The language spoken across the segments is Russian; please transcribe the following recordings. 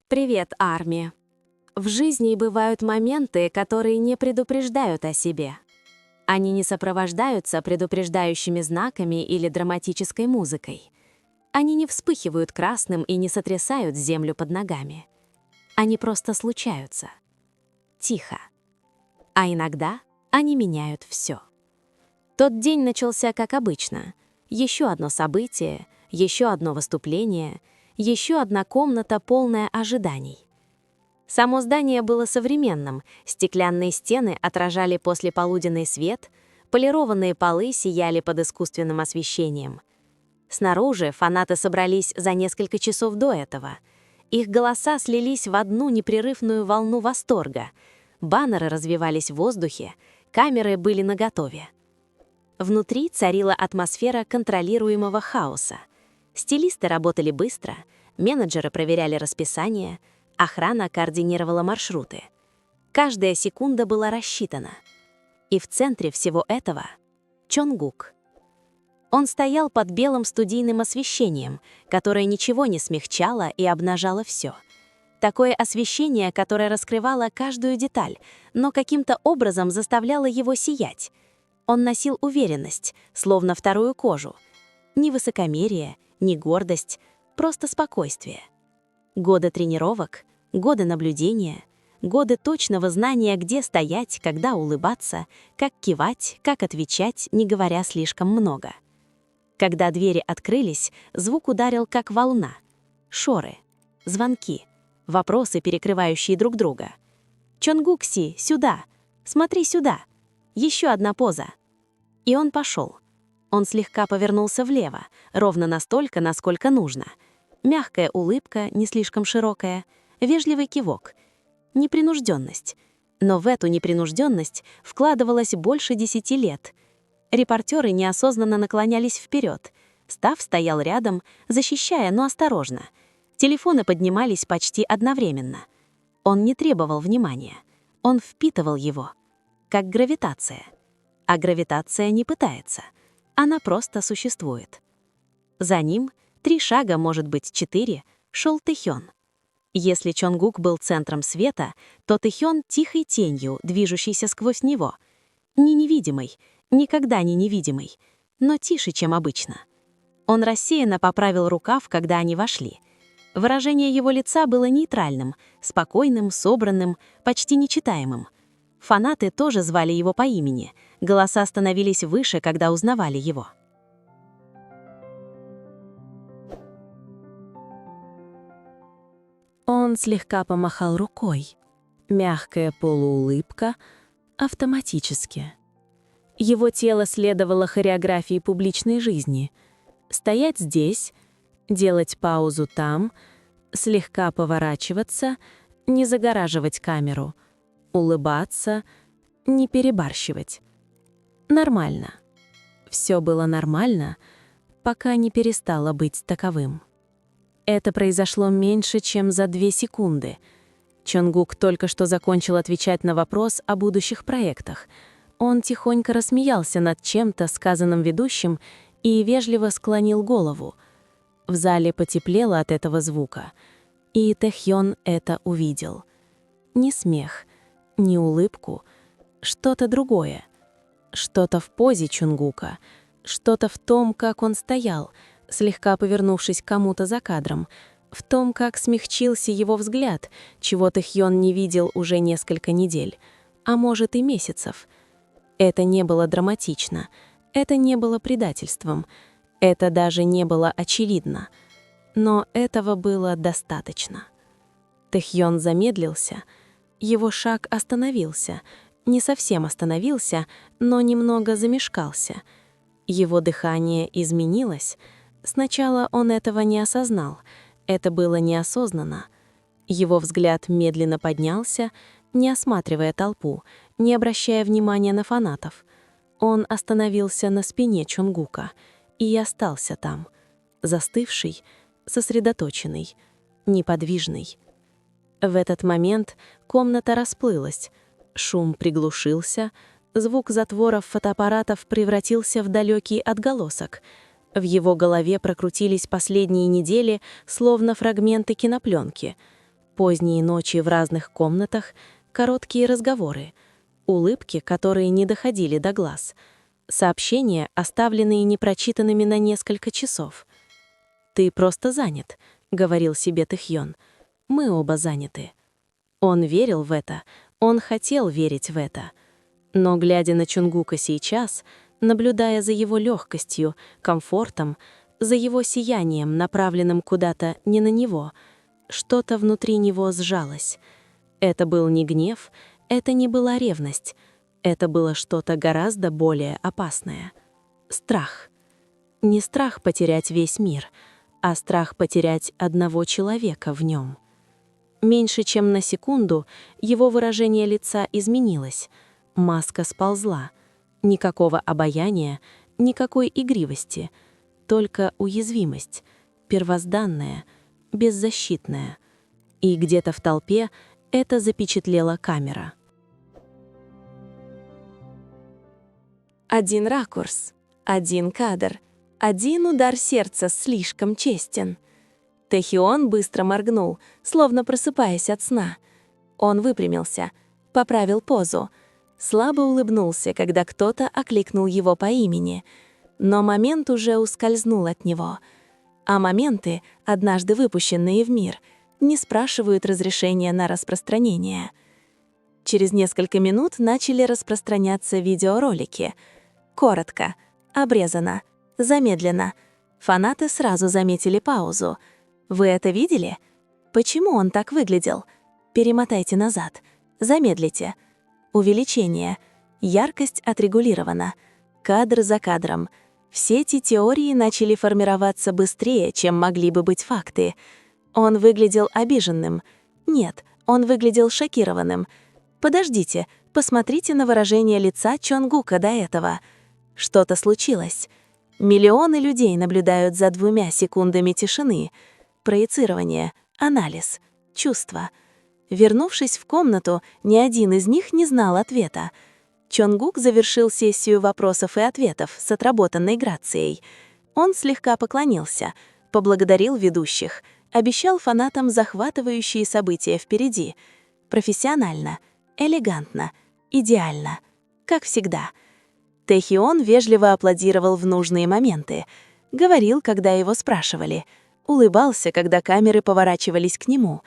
Привет, армия! В жизни бывают моменты, которые не предупреждают о себе. Они не сопровождаются предупреждающими знаками или драматической музыкой. Они не вспыхивают красным и не сотрясают землю под ногами. Они просто случаются. Тихо. А иногда они меняют все. Тот день начался как обычно. Еще одно событие, еще одно выступление, еще одна комната, полная ожиданий. Само здание было современным, стеклянные стены отражали послеполуденный свет, полированные полы сияли под искусственным освещением. Снаружи фанаты собрались за несколько часов до этого. Их голоса слились в одну непрерывную волну восторга. Баннеры развевались в воздухе, камеры были наготове. Внутри царила атмосфера контролируемого хаоса. Стилисты работали быстро, менеджеры проверяли расписание, охрана координировала маршруты. Каждая секунда была рассчитана. И в центре всего этого — Чонгук. Он стоял под белым студийным освещением, которое ничего не смягчало и обнажало все. Такое освещение, которое раскрывало каждую деталь, но каким-то образом заставляло его сиять. Он носил уверенность, словно вторую кожу. Ни высокомерие, ни гордость, просто спокойствие. Годы тренировок, годы наблюдения, годы точного знания, где стоять, когда улыбаться, как кивать, как отвечать, не говоря слишком много. Когда двери открылись, звук ударил как волна. Шоры, звонки, вопросы, перекрывающие друг друга. «Чонгук-си, сюда! Смотри сюда! Еще одна поза!» И он пошел. Он слегка повернулся влево, ровно настолько, насколько нужно. Мягкая улыбка, не слишком широкая, вежливый кивок. Непринужденность. Но в эту непринужденность вкладывалось больше 10 лет. Репортеры неосознанно наклонялись вперед. Став стоял рядом, защищая, но осторожно. Телефоны поднимались почти одновременно. Он не требовал внимания. Он впитывал его. Как гравитация. А гравитация не пытается. Она просто существует. За ним 3 шага, может быть 4, шел Тэхён. Если Чонгук был центром света, то Тэхён — тихой тенью, движущейся сквозь него. Не невидимый, никогда не невидимый, но тише, чем обычно. Он рассеянно поправил рукав, когда они вошли. Выражение его лица было нейтральным, спокойным, собранным, почти нечитаемым. Фанаты тоже звали его по имени, голоса становились выше, когда узнавали его. Он слегка помахал рукой. Мягкая полуулыбка, автоматически. Его тело следовало хореографии публичной жизни. Стоять здесь, делать паузу там, слегка поворачиваться, не загораживать камеру, улыбаться, не перебарщивать. Нормально. Все было нормально, пока не перестало быть таковым. Это произошло меньше, чем за 2 секунды. Чонгук только что закончил отвечать на вопрос о будущих проектах. Он тихонько рассмеялся над чем-то, сказанным ведущим, и вежливо склонил голову. В зале потеплело от этого звука, и Тэхён это увидел. Не смех, не улыбку, что-то другое. Что-то в позе Чонгука, что-то в том, как он стоял, слегка повернувшись к кому-то за кадром, в том, как смягчился его взгляд, чего Тэхён не видел уже несколько недель, а может и месяцев. Это не было драматично, это не было предательством, это даже не было очевидно. Но этого было достаточно. Тэхён замедлился, его шаг остановился, не совсем остановился, но немного замешкался. Его дыхание изменилось. Сначала он этого не осознал, это было неосознанно. Его взгляд медленно поднялся, не осматривая толпу, не обращая внимания на фанатов. Он остановился на спине Чонгука и остался там, застывший, сосредоточенный, неподвижный. В этот момент комната расплылась, шум приглушился, Звук затворов фотоаппаратов превратился в далекий отголосок. В его голове прокрутились последние недели, словно фрагменты кинопленки. Поздние ночи в разных комнатах, короткие разговоры, улыбки, которые не доходили до глаз, сообщения, оставленные непрочитанными на несколько часов. «Ты просто занят», — говорил себе Тэхьон. «Мы оба заняты». Он верил в это, он хотел верить в это. Но, глядя на Чонгука сейчас, наблюдая за его легкостью, комфортом, за его сиянием, направленным куда-то не на него, что-то внутри него сжалось. Это был не гнев, это не была ревность, это было что-то гораздо более опасное. Страх. Не страх потерять весь мир, а страх потерять одного человека в нем. Меньше чем на секунду его выражение лица изменилось. Маска сползла. Никакого обаяния, никакой игривости. Только уязвимость, первозданная, беззащитная. И где-то в толпе это запечатлела камера. Один ракурс, один кадр, один удар сердца слишком честен. Тэхион быстро моргнул, словно просыпаясь от сна. Он выпрямился, поправил позу, слабо улыбнулся, когда кто-то окликнул его по имени. Но момент уже ускользнул от него. А моменты, однажды выпущенные в мир, не спрашивают разрешения на распространение. Через несколько минут начали распространяться видеоролики. Коротко, обрезано, замедленно. Фанаты сразу заметили паузу. Вы это видели? Почему он так выглядел? Перемотайте назад. Замедлите. Увеличение. Яркость отрегулирована. Кадр за кадром. Все эти теории начали формироваться быстрее, чем могли бы быть факты. Он выглядел обиженным. Нет, он выглядел шокированным. Подождите, посмотрите на выражение лица Чонгука до этого. Что-то случилось. Миллионы людей наблюдают за 2 секундами тишины. Проецирование, анализ, чувства. Вернувшись в комнату, ни один из них не знал ответа. Чонгук завершил сессию вопросов и ответов с отработанной грацией. Он слегка поклонился, поблагодарил ведущих, обещал фанатам захватывающие события впереди. Профессионально, элегантно, идеально, как всегда. Тэхион вежливо аплодировал в нужные моменты, говорил, когда его спрашивали, улыбался, когда камеры поворачивались к нему,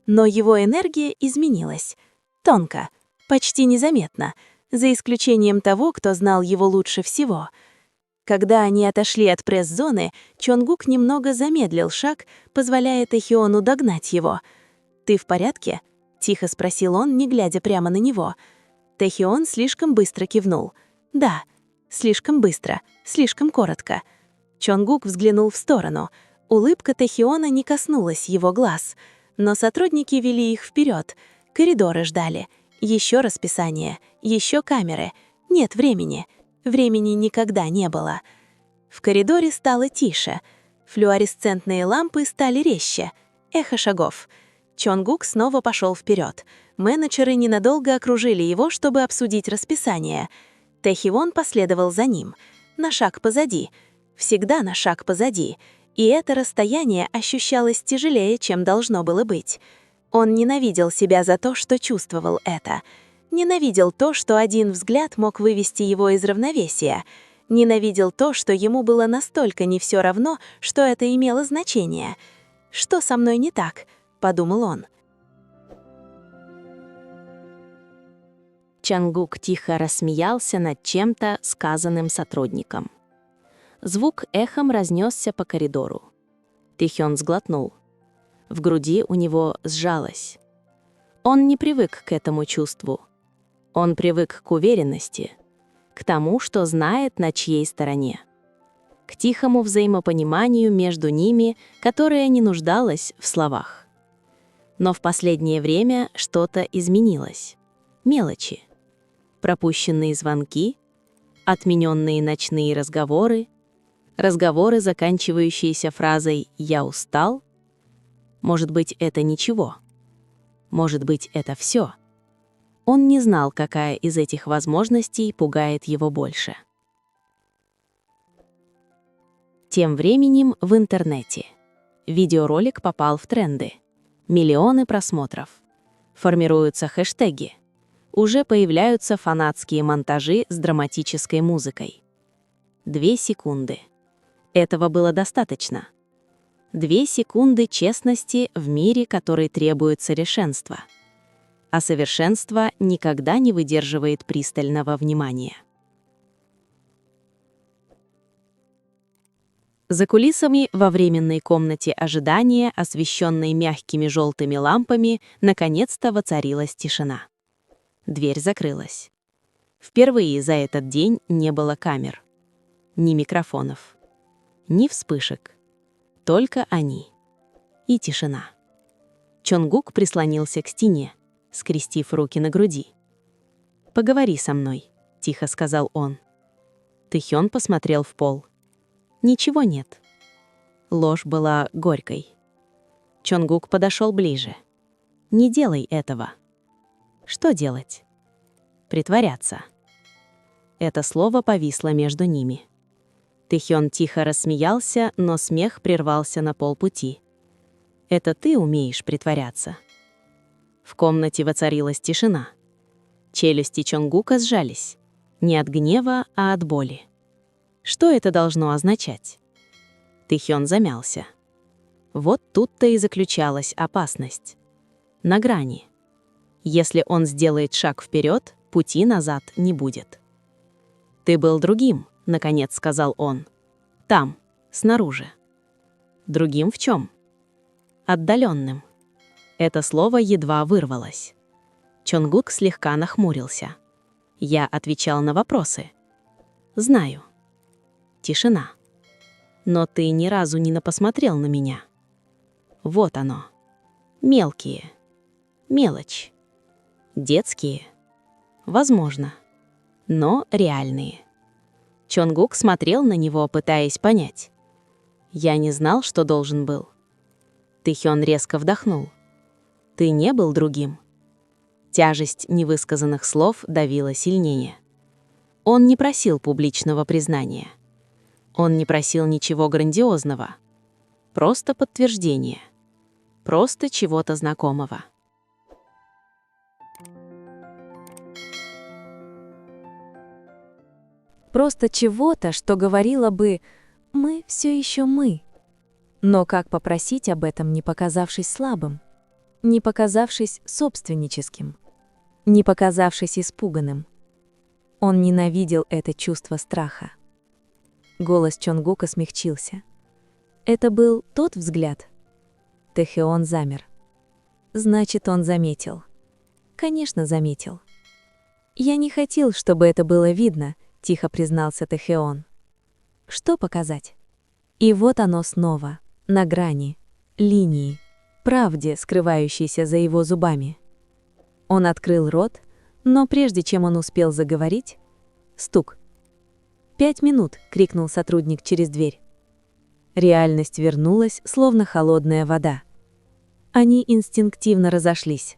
но его энергия изменилась. Тонко, почти незаметно, за исключением того, кто знал его лучше всего. Когда они отошли от пресс-зоны, Чонгук немного замедлил шаг, позволяя Тэхиону догнать его. «Ты в порядке?» — тихо спросил он, не глядя прямо на него. Тэхион слишком быстро кивнул. «Да, слишком быстро, слишком коротко». Чонгук взглянул в сторону. Улыбка Тэхиона не коснулась его глаз, но сотрудники вели их вперед. Коридоры ждали. Еще расписание, еще камеры. Нет времени. Времени никогда не было. В коридоре стало тише. Флуоресцентные лампы стали резче. Эхо шагов. Чонгук снова пошел вперед. Менеджеры ненадолго окружили его, чтобы обсудить расписание. Тэхион последовал за ним. На шаг позади. Всегда на шаг позади. И это расстояние ощущалось тяжелее, чем должно было быть. Он ненавидел себя за то, что чувствовал это. Ненавидел то, что один взгляд мог вывести его из равновесия. Ненавидел то, что ему было настолько не все равно, что это имело значение. «Что со мной не так?» — подумал он. Чонгук тихо рассмеялся над чем-то, сказанным сотрудником. Звук эхом разнесся по коридору. Тэхион сглотнул. В груди у него сжалось. Он не привык к этому чувству. Он привык к уверенности, к тому, что знает, на чьей стороне, к тихому взаимопониманию между ними, которое не нуждалось в словах. Но в последнее время что-то изменилось. Мелочи. Пропущенные звонки, отмененные ночные разговоры, разговоры, заканчивающиеся фразой «я устал». Может быть, это ничего. Может быть, это все. Он не знал, какая из этих возможностей пугает его больше. Тем временем в интернете. Видеоролик попал в тренды. Миллионы просмотров. Формируются хэштеги. Уже появляются фанатские монтажи с драматической музыкой. 2 секунды. Этого было достаточно. 2 секунды честности в мире, который требует совершенства. А совершенство никогда не выдерживает пристального внимания. За кулисами во временной комнате ожидания, освещенной мягкими желтыми лампами, наконец-то воцарилась тишина. Дверь закрылась. Впервые за этот день не было камер. Ни микрофонов. Ни вспышек. Только они. И тишина. Чонгук прислонился к стене, скрестив руки на груди. «Поговори со мной», — тихо сказал он. Тэхён посмотрел в пол. Ничего нет. Ложь была горькой. Чонгук подошел ближе. «Не делай этого». Что делать? Притворяться. Это слово повисло между ними. Тэхён тихо рассмеялся, но смех прервался на полпути. «Это ты умеешь притворяться». В комнате воцарилась тишина. Челюсти Чонгука сжались. Не от гнева, а от боли. Что это должно означать? Тэхён замялся. Вот тут-то и заключалась опасность. На грани. Если он сделает шаг вперед, пути назад не будет. «Ты был другим», — наконец сказал он. «Там, снаружи». Другим в чем? Отдаленным. Это слово едва вырвалось. Чонгук слегка нахмурился. Я отвечал на вопросы. «Знаю». Тишина. «Но ты ни разу не посмотрел на меня». Вот оно. Мелкие. Мелочь. Детские. Возможно. Но реальные. Чонгук смотрел на него, пытаясь понять. «Я не знал, что должен был». Тэхён резко вдохнул. «Ты не был другим». Тяжесть невысказанных слов давила сильнее. Он не просил публичного признания. Он не просил ничего грандиозного. Просто подтверждение. Просто чего-то знакомого. Просто чего-то, что говорило бы «мы все еще мы». Но как попросить об этом, не показавшись слабым, не показавшись собственническим, не показавшись испуганным? Он ненавидел это чувство страха. Голос Чонгука смягчился. Это был тот взгляд. Тэхён замер. Значит, он заметил. Конечно, заметил. «Я не хотел, чтобы это было видно», — тихо признался Тэхён. «Что показать?» И вот оно снова, на грани, линии, правде, скрывающейся за его зубами. Он открыл рот, но прежде чем он успел заговорить, стук. 5 минут!» — крикнул сотрудник через дверь. Реальность вернулась, словно холодная вода. Они инстинктивно разошлись.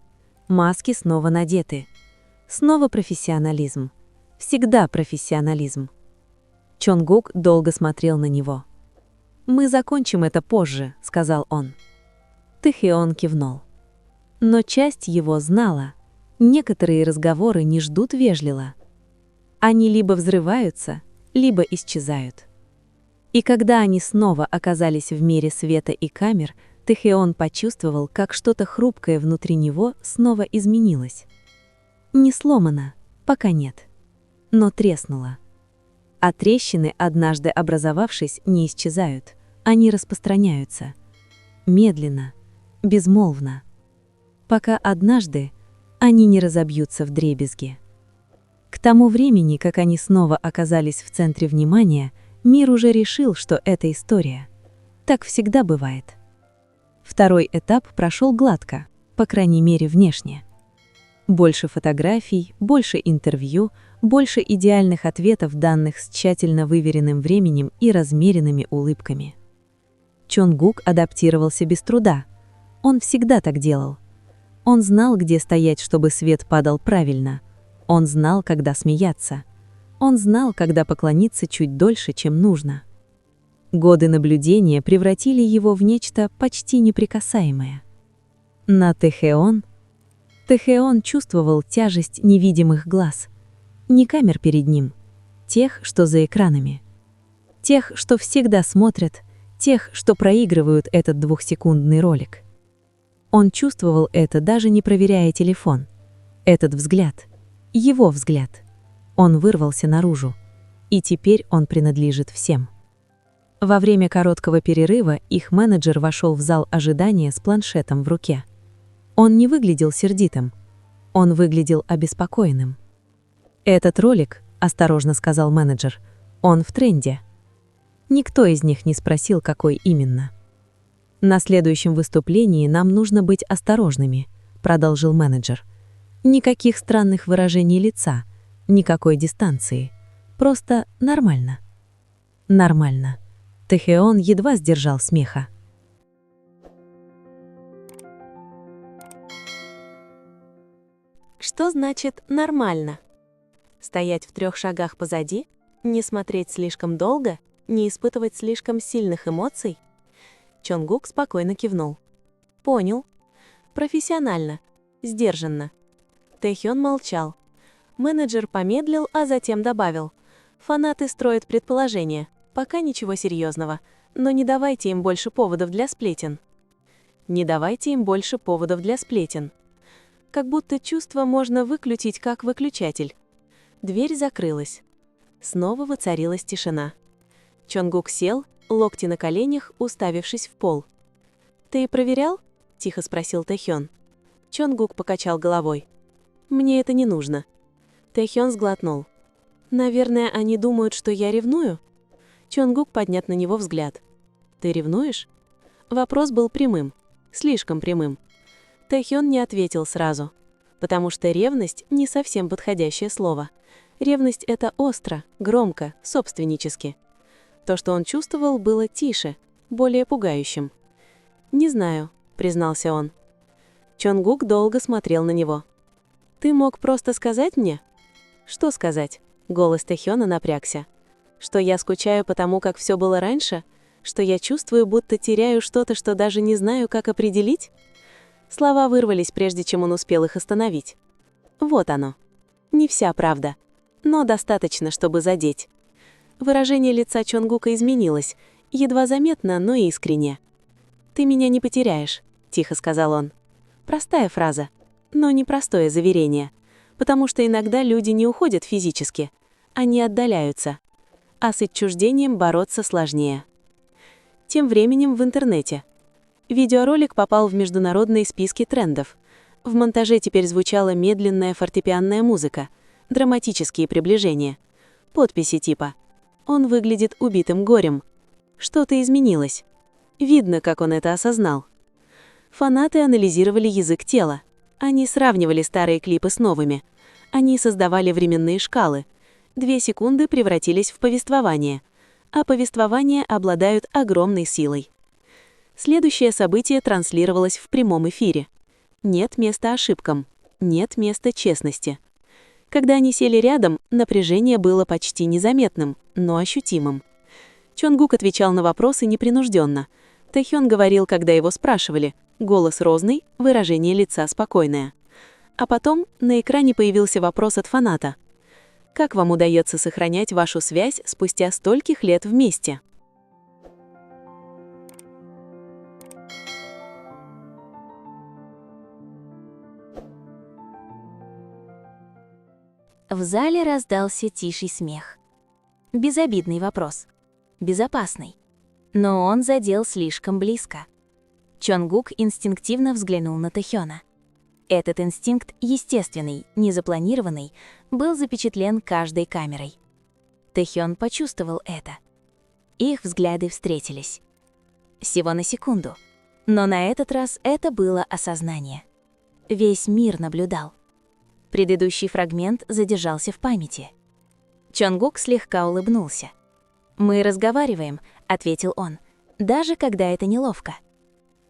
Маски снова надеты. Снова профессионализм. Всегда профессионализм. Чонгук долго смотрел на него. «Мы закончим это позже», — сказал он. Тэхён кивнул. Но часть его знала. Некоторые разговоры не ждут вежливо. Они либо взрываются, либо исчезают. И когда они снова оказались в мире света и камер, Тэхён почувствовал, как что-то хрупкое внутри него снова изменилось. Не сломано, пока нет, но треснуло. А трещины, однажды образовавшись, не исчезают, они распространяются. Медленно, безмолвно. Пока однажды они не разобьются вдребезги. К тому времени, как они снова оказались в центре внимания, мир уже решил, что это история. Так всегда бывает. Второй этап прошел гладко, по крайней мере внешне. Больше фотографий, больше интервью, больше идеальных ответов, данных с тщательно выверенным временем и размеренными улыбками. Чонгук адаптировался без труда. Он всегда так делал. Он знал, где стоять, чтобы свет падал правильно. Он знал, когда смеяться. Он знал, когда поклониться чуть дольше, чем нужно. Годы наблюдения превратили его в нечто почти неприкасаемое. На Тэхеон чувствовал тяжесть невидимых глаз. Не камер перед ним, тех, что за экранами. Тех, что всегда смотрят, тех, что проигрывают этот 2-секундный ролик. Он чувствовал это, даже не проверяя телефон. Этот взгляд, его взгляд. Он вырвался наружу, и теперь он принадлежит всем. Во время короткого перерыва их менеджер вошел в зал ожидания с планшетом в руке. Он не выглядел сердитым, он выглядел обеспокоенным. «Этот ролик, — осторожно сказал менеджер, — он в тренде». Никто из них не спросил, какой именно. «На следующем выступлении нам нужно быть осторожными», — продолжил менеджер. «Никаких странных выражений лица, никакой дистанции. Просто нормально». Нормально. Тэхеон едва сдержал смеха. Что значит «нормально»? Стоять в 3 шагах позади? Не смотреть слишком долго? Не испытывать слишком сильных эмоций? Чонгук спокойно кивнул. Понял. Профессионально. Сдержанно. Тэхён молчал. Менеджер помедлил, а затем добавил. Фанаты строят предположения. Пока ничего серьезного. Но не давайте им больше поводов для сплетен. Не давайте им больше поводов для сплетен. Как будто чувство можно выключить как выключатель. Дверь закрылась. Снова воцарилась тишина. Чонгук сел, локти на коленях, уставившись в пол. «Ты проверял?» – тихо спросил Тэхён. Чонгук покачал головой. «Мне это не нужно». Тэхён сглотнул. «Наверное, они думают, что я ревную?» Чонгук поднял на него взгляд. «Ты ревнуешь?» Вопрос был прямым, слишком прямым. Тэхён не ответил сразу, потому что ревность – не совсем подходящее слово. Ревность – это остро, громко, собственнически. То, что он чувствовал, было тише, более пугающим. «Не знаю», – признался он. Чонгук долго смотрел на него. «Ты мог просто сказать мне?» «Что сказать?» – голос Тэхёна напрягся. «Что я скучаю по тому, как все было раньше? Что я чувствую, будто теряю что-то, что даже не знаю, как определить?» Слова вырвались, прежде чем он успел их остановить. Вот оно. Не вся правда, но достаточно, чтобы задеть. Выражение лица Чонгука изменилось, едва заметно, но искренне. «Ты меня не потеряешь», — тихо сказал он. Простая фраза, но непростое заверение, потому что иногда люди не уходят физически, они отдаляются, а с отчуждением бороться сложнее. Тем временем в интернете. Видеоролик попал в международные списки трендов. В монтаже теперь звучала медленная фортепианная музыка, драматические приближения, подписи типа «Он выглядит убитым горем». Что-то изменилось. Видно, как он это осознал. Фанаты анализировали язык тела. Они сравнивали старые клипы с новыми. Они создавали временные шкалы. 2 секунды превратились в повествование, а повествования обладают огромной силой. Следующее событие транслировалось в прямом эфире. Нет места ошибкам, нет места честности. Когда они сели рядом, напряжение было почти незаметным, но ощутимым. Чонгук отвечал на вопросы непринужденно. Тэхён говорил, когда его спрашивали. Голос ровный, выражение лица спокойное. А потом на экране появился вопрос от фаната. «Как вам удается сохранять вашу связь спустя стольких лет вместе?» В зале раздался тихий смех. Безобидный вопрос. Безопасный. Но он задел слишком близко. Чонгук инстинктивно взглянул на Тэхёна. Этот инстинкт, естественный, незапланированный, был запечатлен каждой камерой. Тэхён почувствовал это. Их взгляды встретились. Всего на секунду. Но на этот раз это было осознание. Весь мир наблюдал. Предыдущий фрагмент задержался в памяти. Чонгук слегка улыбнулся. «Мы разговариваем», — ответил он, — «даже когда это неловко».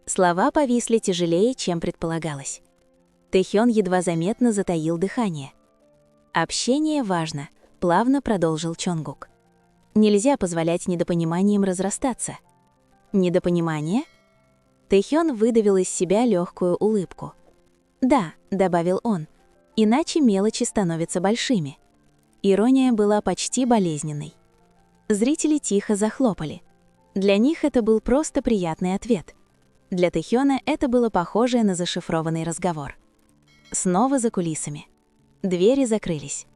Слова повисли тяжелее, чем предполагалось. Тэхён едва заметно затаил дыхание. «Общение важно», — плавно продолжил Чонгук. «Нельзя позволять недопониманиям разрастаться». «Недопонимание?» Тэхён выдавил из себя легкую улыбку. «Да», — добавил он, — «иначе мелочи становятся большими». Ирония была почти болезненной. Зрители тихо захлопали. Для них это был просто приятный ответ. Для Тэхёна это было похоже на зашифрованный разговор. Снова за кулисами. Двери закрылись.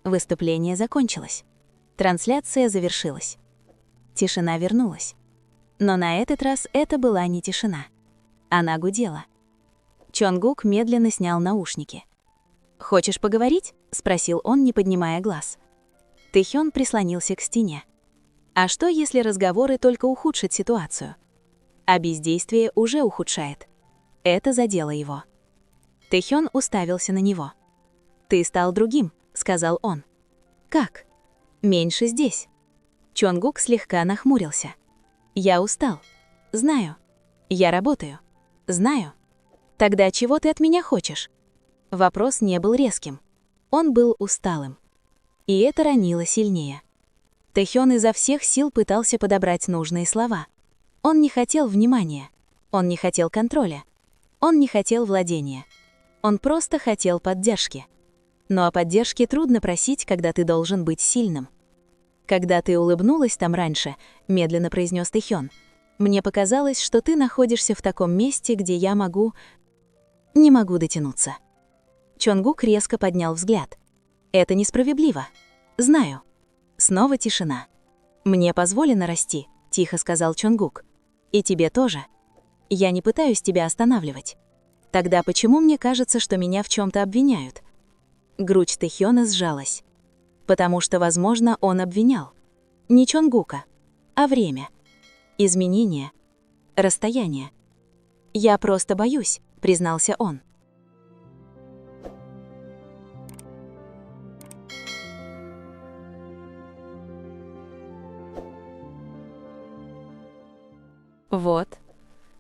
Выступление закончилось. Трансляция завершилась. Тишина вернулась. Но на этот раз это была не тишина. Она гудела. Чонгук медленно снял наушники. «Хочешь поговорить?» — спросил он, не поднимая глаз. Тэхён прислонился к стене. А что, если разговоры только ухудшат ситуацию? А бездействие уже ухудшает. Это задело его. Тэхён уставился на него. «Ты стал другим», — сказал он. «Как?» «Меньше здесь». Чонгук слегка нахмурился. «Я устал. Знаю. Я работаю. Знаю. Тогда чего ты от меня хочешь?» Вопрос не был резким. Он был усталым. И это ранило сильнее. Тэхён изо всех сил пытался подобрать нужные слова. Он не хотел внимания. Он не хотел контроля. Он не хотел владения. Он просто хотел поддержки. Но о поддержке трудно просить, когда ты должен быть сильным. «Когда ты улыбнулась там раньше», — медленно произнес Тэхён, «мне показалось, что ты находишься в таком месте, где я не могу дотянуться». Чонгук резко поднял взгляд. «Это несправедливо. Знаю». Снова тишина. «Мне позволено расти», — тихо сказал Чонгук. «И тебе тоже. Я не пытаюсь тебя останавливать. Тогда почему мне кажется, что меня в чем-то обвиняют?» Грудь Тэхёна сжалась. Потому что, возможно, он обвинял. Не Чонгука, а время. Изменения. Расстояние. «Я просто боюсь», — признался он. Вот.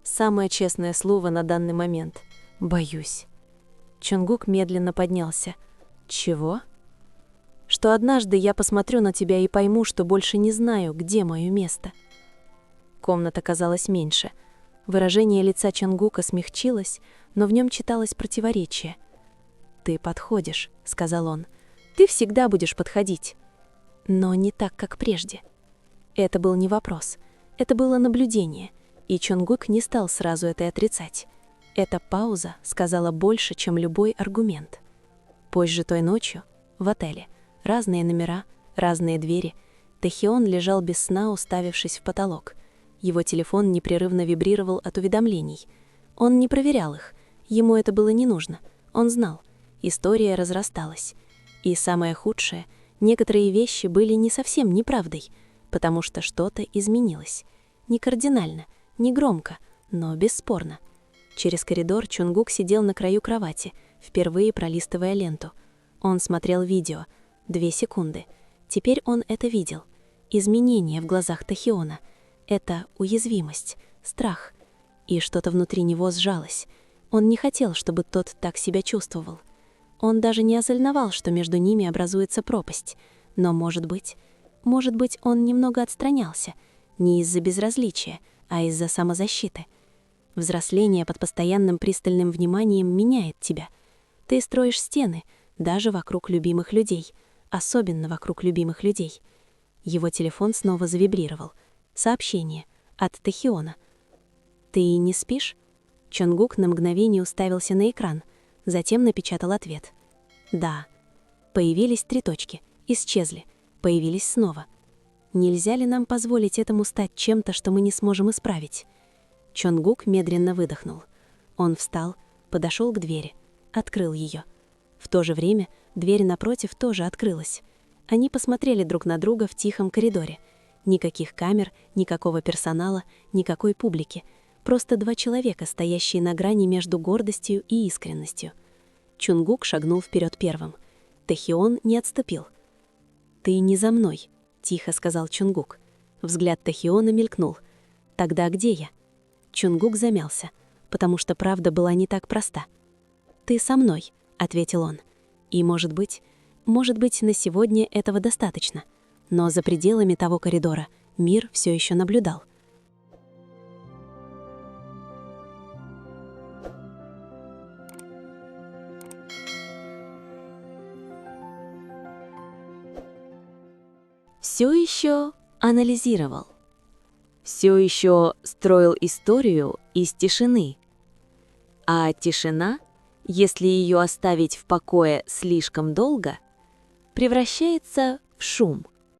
Самое честное слово на данный момент. Боюсь. Чонгук медленно поднялся. Чего? Что однажды я посмотрю на тебя и пойму, что больше не знаю, где мое место. Комната казалась меньше. Выражение лица Чонгука смягчилось, но в нем читалось противоречие. «Ты подходишь», — сказал он. «Ты всегда будешь подходить. Но не так, как прежде». Это был не вопрос. Это было наблюдение, и Чонгук не стал сразу это отрицать. Эта пауза сказала больше, чем любой аргумент. Позже той ночью, в отеле, разные номера, разные двери, Тэхён лежал без сна, уставившись в потолок. Его телефон непрерывно вибрировал от уведомлений. Он не проверял их, ему это было не нужно. Он знал, история разрасталась. И самое худшее, некоторые вещи были не совсем неправдой, потому что что-то изменилось. Не кардинально, не громко, но бесспорно. Через коридор Чонгук сидел на краю кровати, впервые пролистывая ленту. Он смотрел видео. 2 секунды. Теперь он это видел. Изменение в глазах Тэхёна. Это уязвимость, страх. И что-то внутри него сжалось. Он не хотел, чтобы тот так себя чувствовал. Он даже не осознавал, что между ними образуется пропасть. Но, может быть, он немного отстранялся. Не из-за безразличия, а из-за самозащиты. Взросление под постоянным пристальным вниманием меняет тебя. Ты строишь стены, даже вокруг любимых людей, особенно вокруг любимых людей. Его телефон снова завибрировал. Сообщение от Тэхёна. «Ты не спишь?» Чонгук на мгновение уставился на экран, затем напечатал ответ. «Да». Появились 3 точки, исчезли, появились снова. Нельзя ли нам позволить этому стать чем-то, что мы не сможем исправить? Чонгук медленно выдохнул. Он встал, подошел к двери, открыл ее. В то же время дверь напротив тоже открылась. Они посмотрели друг на друга в тихом коридоре. Никаких камер, никакого персонала, никакой публики. Просто 2 человека, стоящие на грани между гордостью и искренностью. Чонгук шагнул вперед первым. Тэхён не отступил. «Ты не за мной», — тихо сказал Чонгук. Взгляд Тэхёна мелькнул. «Тогда где я?» Чонгук замялся, потому что правда была не так проста. «Ты со мной», — ответил он. «И, может быть, на сегодня этого достаточно». Но за пределами того коридора мир все еще наблюдал. Все еще анализировал. Все еще строил историю из тишины. А тишина, если ее оставить в покое слишком долго, превращается в шум.